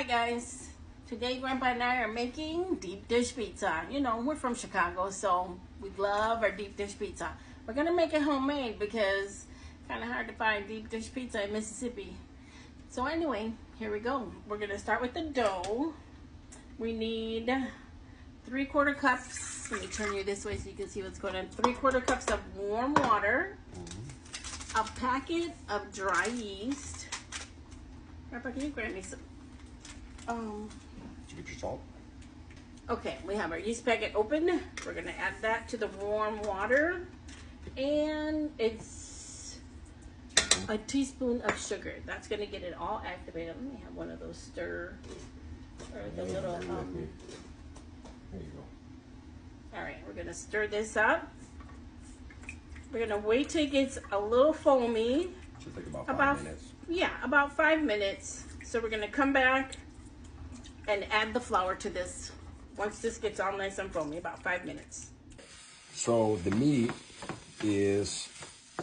Hi guys, today Grandpa and I are making deep dish pizza. You know, we're from Chicago, so we love our deep dish pizza. We're gonna make it homemade because it's kind of hard to find deep dish pizza in Mississippi. So anyway, here we go. We're gonna start with the dough. We need 3/4 cups. Let me turn you this way so you can see what's going on. 3/4 cups of warm water, a packet of dry yeast. Grandpa, can you grab me some? Did you get your salt? Okay, we have our yeast packet open. We're gonna add that to the warm water, and it's a teaspoon of sugar. That's gonna get it all activated. Let me have one of those stir, or the little. There you go. All right, we're gonna stir this up. We're gonna wait till it gets a little foamy. Should take about 5 minutes. Yeah, about 5 minutes. So we're gonna come back and add the flour to this once this gets all nice and foamy, about 5 minutes. So the meat is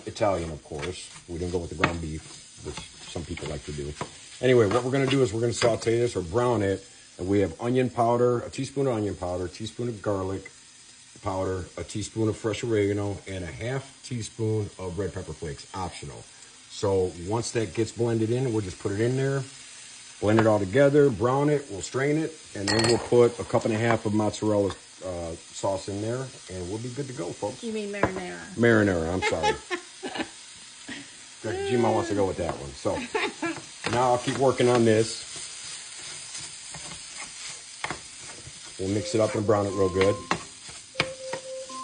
Italian, of course. We didn't go with the ground beef, which some people like to do. Anyway, what we're gonna do is we're gonna saute this or brown it. And we have onion powder, a teaspoon of onion powder, a teaspoon of garlic powder, a teaspoon of fresh oregano, and a half teaspoon of red pepper flakes, optional. So once that gets blended in, we'll just put it in there, blend it all together, brown it, we'll strain it, and then we'll put a 1.5 cups of mozzarella sauce in there, and we'll be good to go, folks. You mean marinara? Marinara, I'm sorry. Gma wants to go with that one. So now I'll keep working on this. We'll mix it up and brown it real good.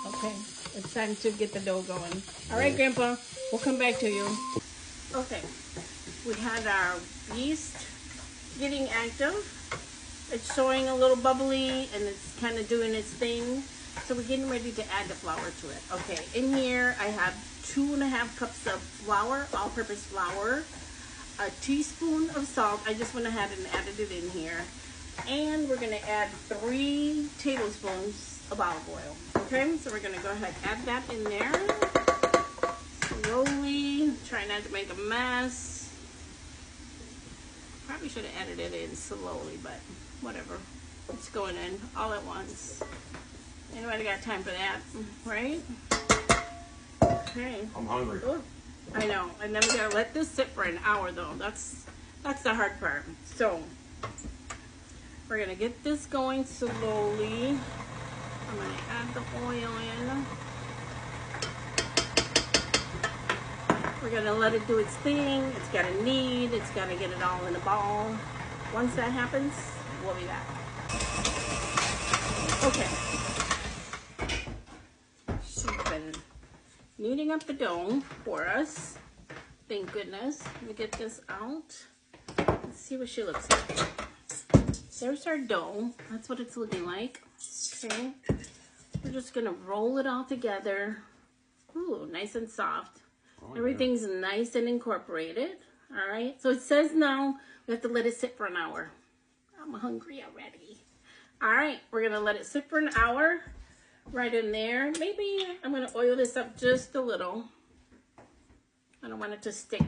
Okay, it's time to get the dough going. All right, Grandpa, we'll come back to you. Okay, we had our yeast getting active. It's showing a little bubbly and it's kind of doing its thing. So we're getting ready to add the flour to it. Okay, in here I have 2.5 cups of flour, all-purpose flour, a teaspoon of salt. I just went ahead and added it in here. And we're gonna add 3 tablespoons of olive oil. Okay, so we're gonna go ahead and add that in there. Slowly, try not to make a mess. Probably should have added it in slowly, but whatever. It's going in all at once. Anybody got time for that, right? Okay. I'm hungry. Ooh, I know, and then we gotta let this sit for an hour though. That's the hard part. So we're gonna get this going slowly. I'm gonna add the oil in. We're gonna let it do its thing. It's gotta knead. It's gotta get it all in a ball. Once that happens, we'll be back. Okay. She's been kneading up the dough for us. Thank goodness. Let me get this out. Let's see what she looks like. There's our dough. That's what it's looking like. Okay. We're just gonna roll it all together. Ooh, nice and soft. Oh, everything's nice and incorporated. All right. So it says now we have to let it sit for an hour. I'm hungry already. All right. We're gonna let it sit for an hour. Right in there. Maybe I'm gonna oil this up just a little. I don't want it to stick.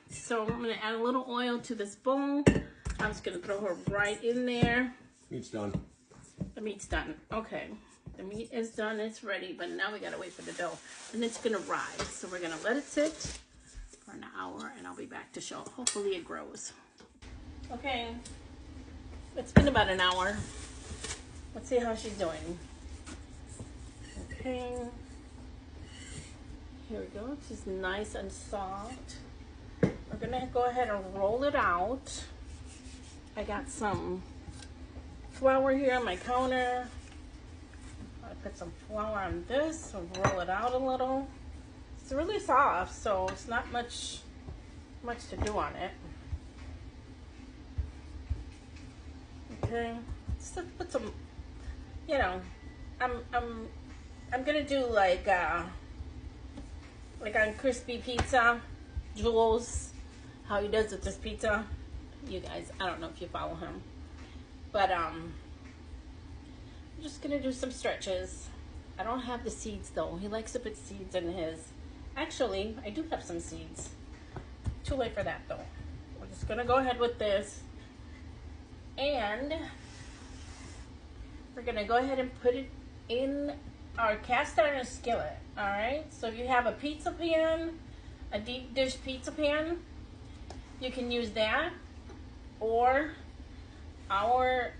So I'm gonna add a little oil to this bowl. I'm just gonna throw her right in there. Meat's done. The meat's done. Okay. The meat is done, it's ready, but now we gotta wait for the dough. And it's gonna rise. So we're gonna let it sit for an hour and I'll be back to show. Hopefully it grows. Okay. It's been about an hour. Let's see how she's doing. Okay. Here we go. She's nice and soft. We're gonna go ahead and roll it out. I got some flour here on my counter. I put some flour on this and roll it out a little. It's really soft, so it's not much to do on it. Okay, just put some. You know, I'm gonna do like on Crispy Pizza, Jules, how he does with this pizza. You guys, I don't know if you follow him, but I'm just gonna do some stretches. I don't have the seeds though. He likes to put seeds in his. Actually, I do have some seeds. Too late for that though. We're just gonna go ahead with this And we're gonna go ahead and put it in our cast iron skillet. All right, so if you have a pizza pan, a deep dish pizza pan, you can use that, or our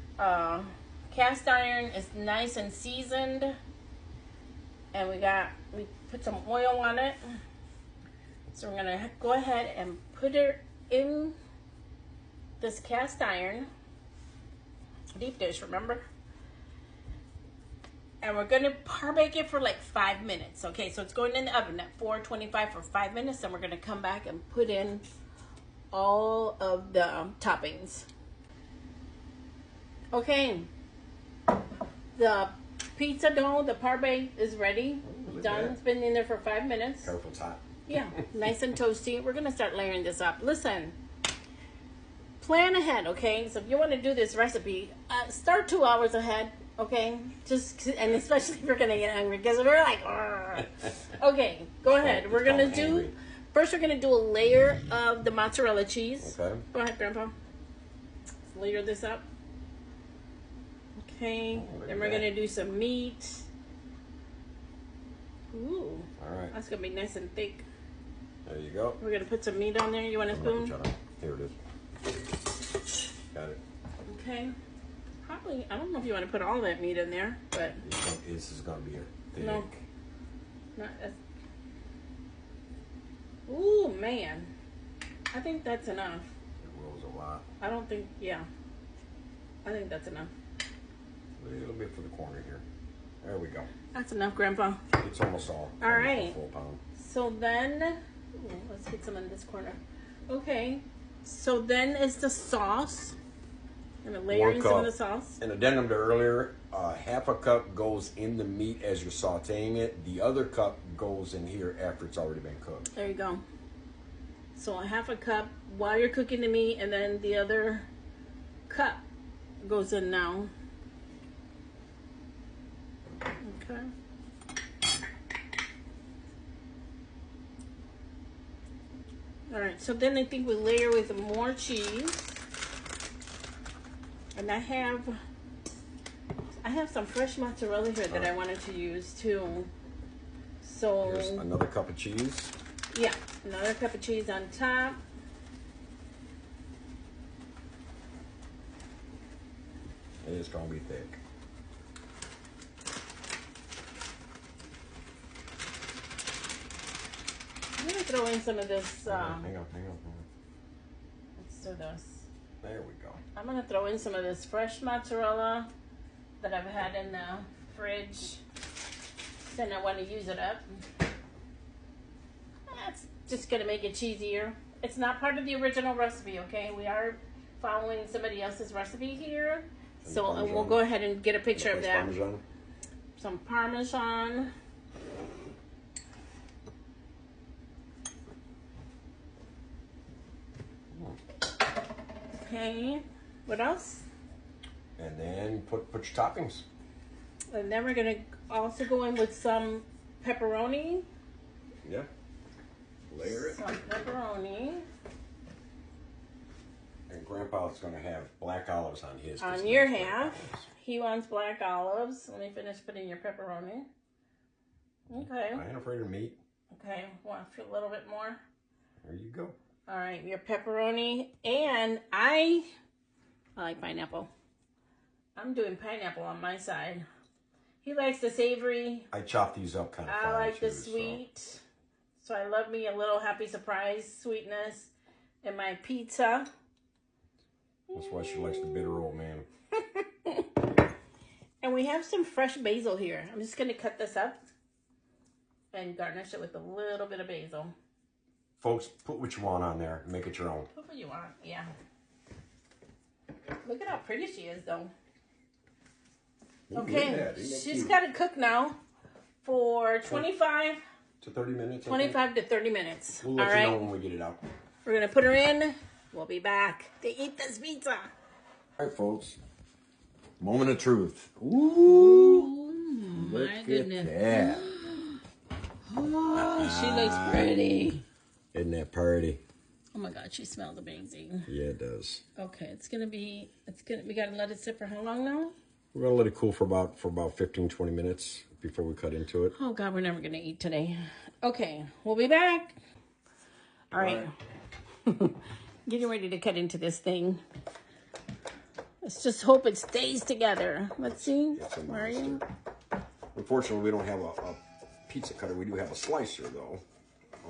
cast iron is nice and seasoned, and we put some oil on it. So we're gonna go ahead and put it in this cast iron deep dish, remember? And we're gonna par bake it for like 5 minutes. Okay, so it's going in the oven at 425 for 5 minutes, and we're gonna come back and put in all of the toppings. Okay, the pizza dough, the par bake is ready. Done. It's been in there for 5 minutes. Careful, it's hot. Yeah, nice and toasty. We're gonna start layering this up. Listen, plan ahead, okay? So if you want to do this recipe, start 2 hours ahead, okay? And especially if you're gonna get hungry, because we're like, "Argh." Okay, go ahead. We're gonna do. First, we're gonna do a layer of the mozzarella cheese. Okay. Go ahead, Grandpa. Let's layer this up. Okay. Then we're gonna do some meat. Ooh. All right. That's gonna be nice and thick. There you go. We're gonna put some meat on there. You want a spoon? Here it is. Got it. Okay. Probably. I don't know if you want to put all that meat in there, but This is gonna be a thick. no. Not as. Ooh, man. I think that's enough. It rolls a lot. I don't think. Yeah. I think that's enough. A little bit for the corner here. There we go. That's enough, Grandpa. It's almost all. All right. A full pound. So then, let's get some in this corner. Okay. So then it's the sauce. I'm gonna layer in some of the sauce. An addendum to earlier, half a cup goes in the meat as you're sauteing it. The other cup goes in here after it's already been cooked. There you go. So a half a cup while you're cooking the meat, and then the other cup goes in now. Okay. All right, so then I think we layer with more cheese. And I have some fresh mozzarella here that I wanted to use too. So Here's another cup of cheese. yeah, another cup of cheese on top. And it's gonna be thick. I'm gonna throw in some of this. Hang on. Let's do this. There we go. I'm gonna throw in some of this fresh mozzarella that I've had in the fridge. Then I want to use it up. That's just gonna make it cheesier. It's not part of the original recipe, okay? We are following somebody else's recipe here. So we'll go ahead and get a picture of that. Parmesan. Some Parmesan. Okay, what else? And then put your toppings. And then we're gonna also go in with some pepperoni. Yeah. Layer it. Some pepperoni. And Grandpa's gonna have black olives on his. On your half. He wants black olives. Let me finish putting your pepperoni. Okay. I ain't afraid of meat. Okay, want a little bit more? There you go. All right, your pepperoni. And I like pineapple. I'm doing pineapple on my side. He likes the savory. I chop these up kind of fine. I like the too, sweet. So I love me a little happy surprise sweetness in my pizza. That's why she likes the bitter old man. And we have some fresh basil here. I'm just going to cut this up and garnish it with a little bit of basil. Folks, put what you want on there. Make it your own. Put what you want, yeah. Look at how pretty she is, though. Okay, she's got to cook now for 25 to 30 minutes. 25 to 30 minutes. We'll let All you right. know when we get it out. We're going to put her in. We'll be back to eat this pizza. All right, folks. Moment of truth. Ooh, look my goodness. at that. Oh, she looks pretty. Isn't that pretty? Oh my God, she smells amazing. Yeah, it does. Okay, we gotta let it sit for how long now? We're gonna let it cool for about 15, 20 minutes before we cut into it. Oh God, we're never gonna eat today. Okay, we'll be back. All right. Getting ready to cut into this thing. Let's just hope it stays together. Let's see. Where are you? Unfortunately, we don't have a pizza cutter. We do have a slicer, though.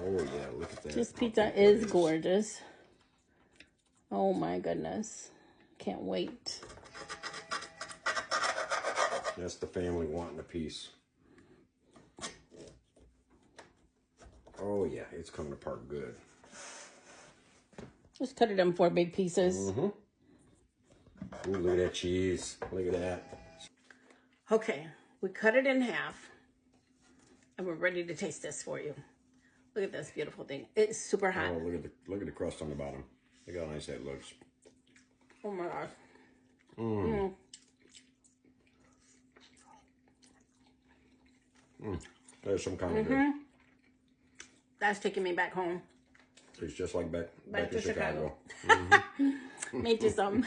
Oh, yeah, look at that. This pizza is gorgeous. Oh, my goodness. Can't wait. That's the family wanting a piece. Oh, yeah, it's coming apart good. Just cut it in 4 big pieces. Ooh, look at that cheese. Look at that. Okay, we cut it in half. And we're ready to taste this for you. Look at this beautiful thing. It's super hot. Oh, look at the crust on the bottom. Look how nice that looks. Oh my gosh. There's some kind of good. That's taking me back home. It's just like back to to Chicago. Made you some.